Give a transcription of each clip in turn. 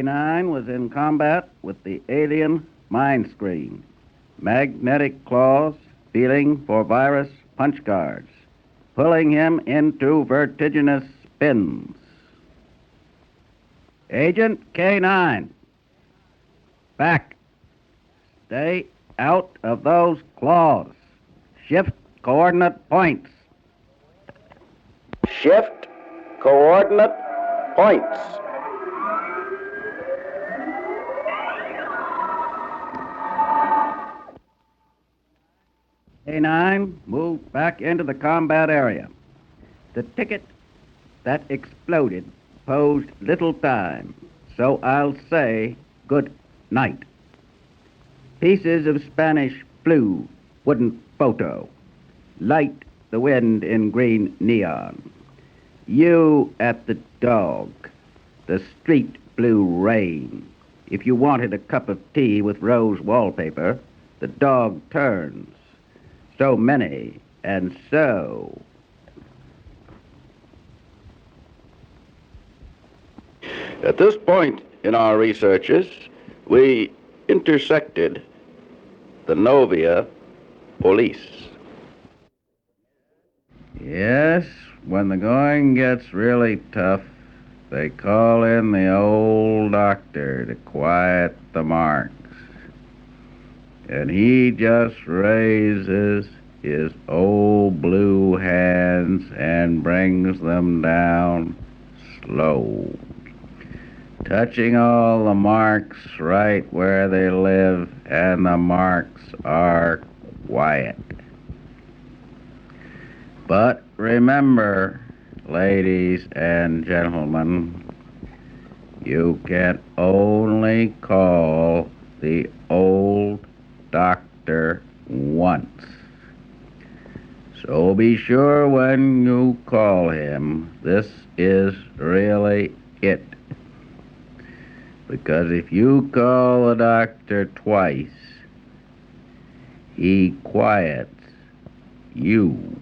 K9 was in combat with the alien mind screen, magnetic claws feeling for virus punch guards, pulling him into vertiginous spins. Agent K9, back. Stay out of those claws. Shift coordinate points. Shift coordinate points. K9 moved back into the combat area. The ticket that exploded posed little time, so I'll say good night. Pieces of Spanish flu wouldn't photo. Light the wind in green neon. You at the dog. The street blue rain. If you wanted a cup of tea with rose wallpaper, the dog turns. So many and so. At this point in our researches, we intersected the Novia police. Yes, when the going gets really tough, they call in the old doctor to quiet the marks. And he just raises his old blue hands and brings them down slow, touching all the marks right where they live, and the marks are quiet. But remember, ladies and gentlemen, you can only call the old doctor once. So be sure when you call him, this is really it. Because if you call the doctor twice, he quiets you.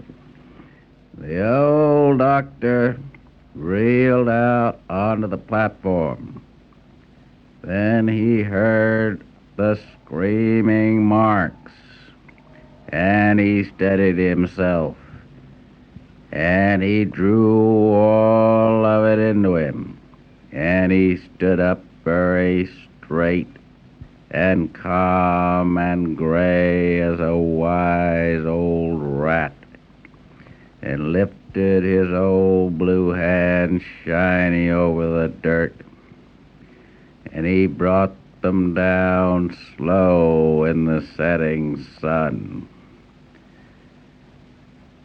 The old doctor reeled out onto the platform. Then he heard the screaming marks, and he steadied himself, and he drew all of it into him, and he stood up very straight and calm and gray as a wise old rat, and lifted his old blue hand shiny over the dirt, and he brought them down slow in the setting sun.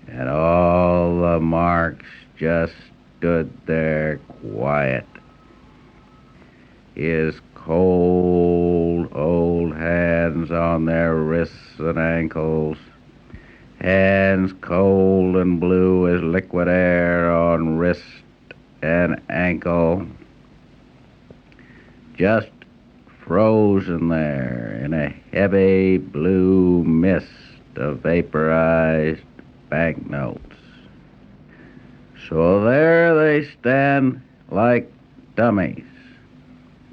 And all the marks just stood there quiet. His cold old hands on their wrists and ankles, hands cold and blue as liquid air on wrist and ankle, just frozen there in a heavy blue mist of vaporized banknotes. So there they stand like dummies.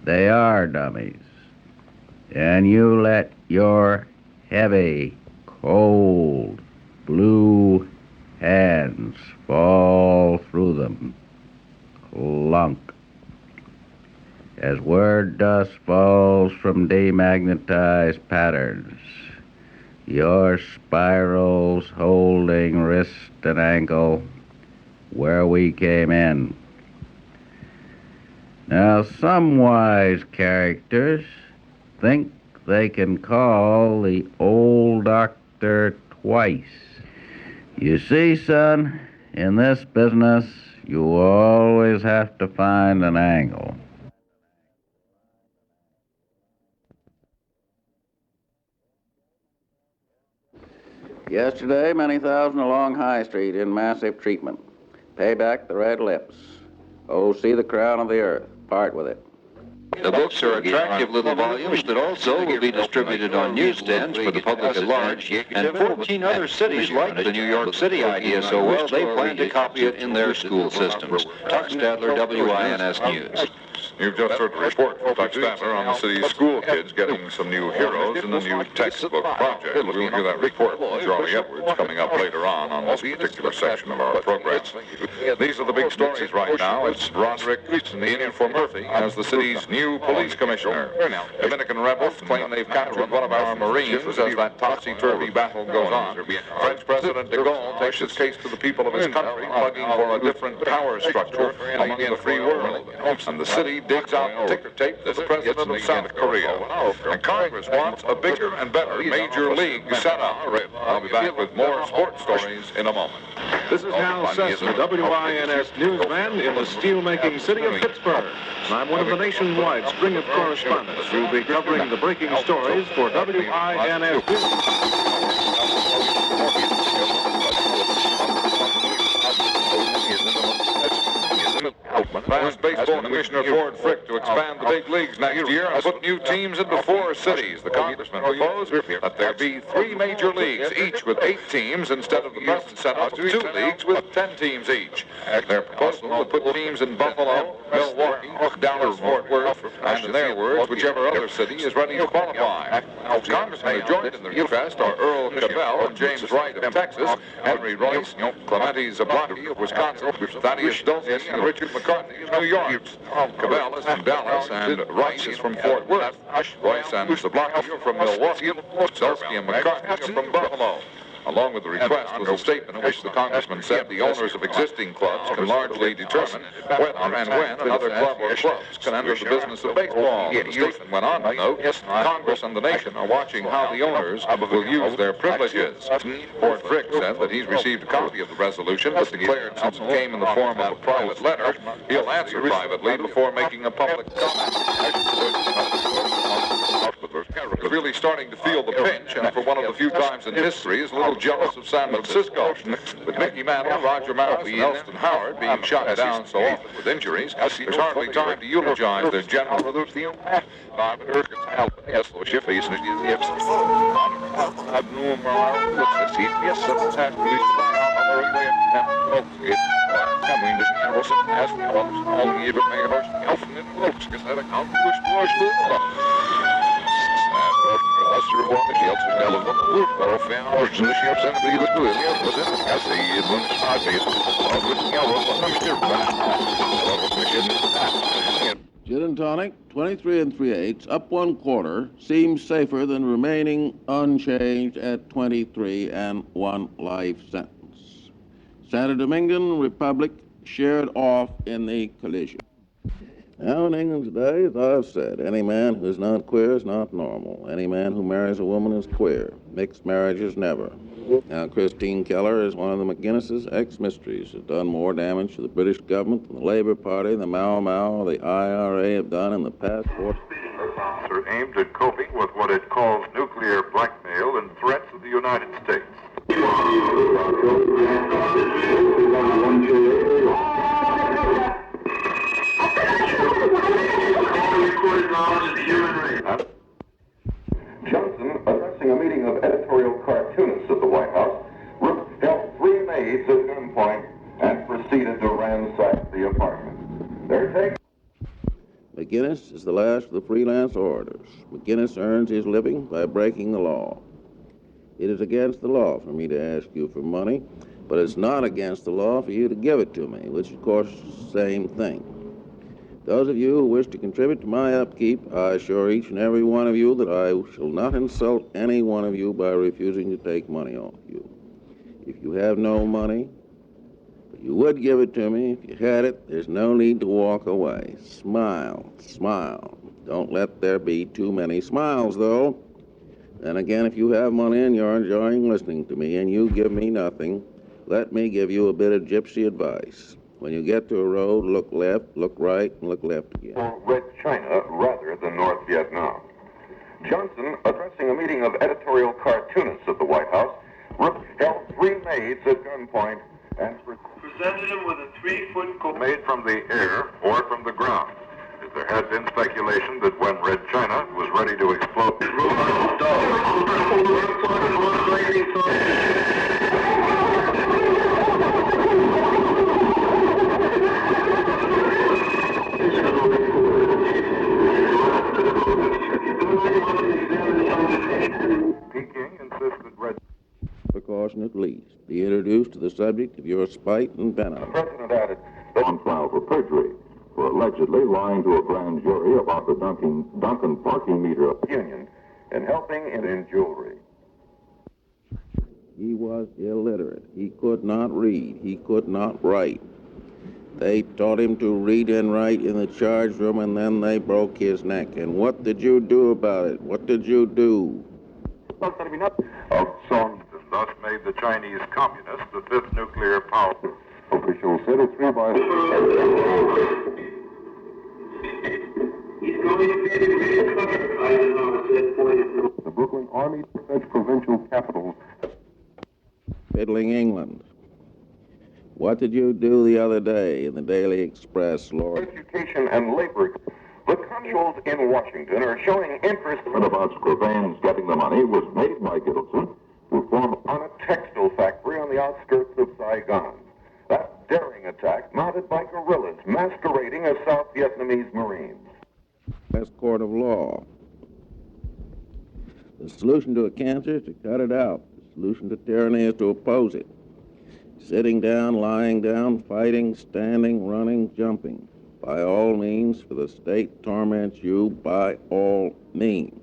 They are dummies. And you let your heavy, cold, blue hands fall through them. Clunk. As word dust falls from demagnetized patterns, your spirals holding wrist and ankle where we came in. Now, some wise characters think they can call the old doctor twice. You see, son, in this business, you always have to find an angle. Yesterday, many thousand along High Street in massive treatment. Pay back the red lips. Oh, see the crown of the earth. Part with it. The books are attractive little volumes that also will be distributed on newsstands for the public at large, and 14 other cities like the New York City idea so well they plan to copy it in their school systems. Tuck Stadler, WINS News. You've just heard a report from Doug Stammer on the city's school kids getting some new heroes in the new textbook project. We'll hear that report from Charlie Edwards coming up later on this particular section of our program. These are the big stories right now. It's Roderick in for Murphy as the city's new police commissioner. Dominican rebels claim they've captured one of our Marines as that topsy-turvy battle goes on. French President de Gaulle takes his case to the people of his country, plugging for a different power structure among the free world. And the city digs out ticker tape to the president of South Korea. And Congress wants a bigger and better major league setup. I'll be back with more sports stories in a moment. This is Hal Sessler, WINS newsman in the steel-making city of Pittsburgh. And I'm one of the nationwide string of correspondents who'll be covering the breaking stories for WINS News. Asked Baseball Commissioner Ford Frick to expand the big leagues next year and put new teams into 4 cities. The congressman proposed that there be 3 major leagues, each with 8 teams, instead of the present setup of 2 leagues with 10 teams each. Their proposal would put teams in Buffalo, Milwaukee, Dallas, Fort Worth, and in their words, whichever other city is ready to qualify. Congressmen who joined in the request are Earl Cabell and James Wright of Texas, Henry Royce, Clemente Zablocki of Wisconsin, Thaddeus Dulce, and Richard McCarthy of New York. Cabell is from Dallas, and Rice is from Fort Worth. Royce and Zablocki are from Milwaukee. Dulce and McCarthy are from Buffalo. Along with the request was a statement in which the congressman said the owners of existing clubs can largely determine whether and when another club or clubs can enter the business of baseball. The statement went on to note, Congress and the nation are watching how the owners will use their privileges. Ford Frick said that he's received a copy of the resolution, but declared since it came in the form of a private letter, he'll answer privately before making a public comment. Is really starting to feel the pinch, and for one of the few times in history is a little jealous of San Francisco. With Mickey Mantle, Roger Marisol, and Elston Howard being shot down so often with injuries, there's hardly time to eulogize their general. Gin and tonic, 23 3/8, up 1/4, seems safer than remaining unchanged at 23 and 1 life sentence. Santo Domingan Republic shared off in the collision. Now in England today, as I've said, any man who is not queer is not normal. Any man who marries a woman is queer. Mixed marriages never. Now Christine Keller is one of the McGuinness's ex-mistresses. Has done more damage to the British government than the Labour Party, the Mau Mau, the IRA have done in the past 4 are aimed at coping with what it calls nuclear blackmail and threats of the United States. Johnson, addressing a meeting of editorial cartoonists at the White House, held 3 maids at gunpoint and proceeded to ransack the apartment. Their take. McGuinness is the last of the freelance orators. McGuinness earns his living by breaking the law. It is against the law for me to ask you for money, but it's not against the law for you to give it to me, which of course is the same thing. Those of you who wish to contribute to my upkeep, I assure each and every one of you that I shall not insult any one of you by refusing to take money off you. If you have no money, but you would give it to me, if you had it, there's no need to walk away. Smile, smile. Don't let there be too many smiles, though. Then again, if you have money and you're enjoying listening to me and you give me nothing, let me give you a bit of gypsy advice. When you get to a road, look left, look right, and look left again. For Red China rather than North Vietnam. Johnson, addressing a meeting of editorial cartoonists at the White House, held 3 maids at gunpoint and presented them with a 3-foot coat made from the air or from the ground. As there had been speculation that when Red China was ready to explode, caution at least, be introduced to the subject of your spite and The venom. president added, on trial for perjury for allegedly lying to a grand jury about the Duncan parking meter union and helping in jewelry. He was illiterate. He could not read. He could not write. They taught him to read and write in the charge room, and then they broke his neck. And what did you do about it? What did you do? Of Song, and thus made the Chinese Communists the fifth nuclear power. Officials said it's 3 by... The Brooklyn Army Defense Provincial Capital. Fiddling England. What did you do the other day in the Daily Express, Lord? Education and labor. The consuls in Washington are showing interest about Scrivain's getting the money was made by Gittleson to form on a textile factory on the outskirts of Saigon. That daring attack mounted by guerrillas masquerading as South Vietnamese Marines. Best court of law. The solution to a cancer is to cut it out. The solution to tyranny is to oppose it. Sitting down, lying down, fighting, standing, running, jumping. By all means, for the state torments you by all means.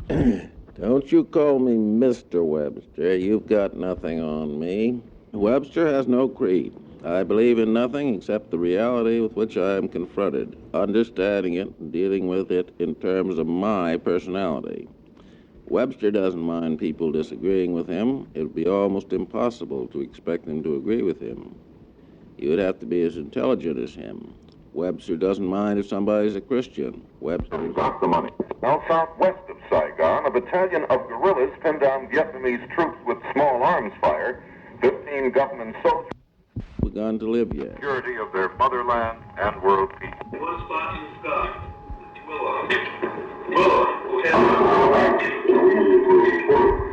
Don't you call me Mr. Webster. You've got nothing on me. Webster has no creed. I believe in nothing except the reality with which I am confronted, understanding it and dealing with it in terms of my personality. Webster doesn't mind people disagreeing with him. It would be almost impossible to expect them to agree with him. You would have to be as intelligent as him. Webster doesn't mind if somebody's a Christian. Webster Got the money. Now southwest of Saigon, a battalion of guerrillas pinned down Vietnamese troops with small arms fire. 15 government soldiers begun to live yet. security of their motherland and world peace. One spot in the sky. Willow.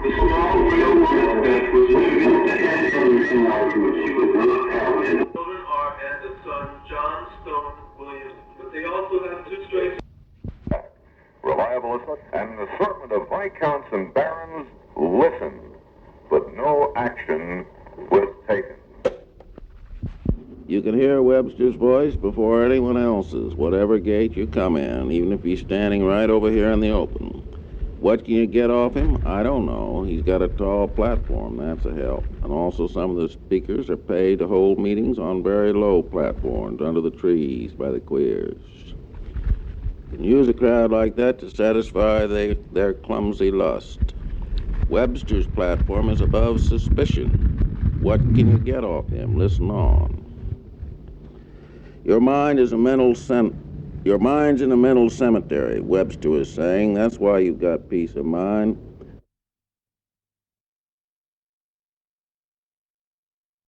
The small wheel that was moving the head of the children are and the son John Stone Williams, but they also have 2 straight. Reliable and an assortment of viscounts and barons listened, but no action was taken. You can hear Webster's voice before anyone else's, whatever gate you come in, even if he's standing right over here in the open. What can you get off him? I don't know. He's got a tall platform. That's a help. And also some of the speakers are paid to hold meetings on very low platforms under the trees by the queers. You can use a crowd like that to satisfy their clumsy lust. Webster's platform is above suspicion. What can you get off him? Listen on. Your mind's in a mental cemetery, Webster was saying. That's why you've got peace of mind.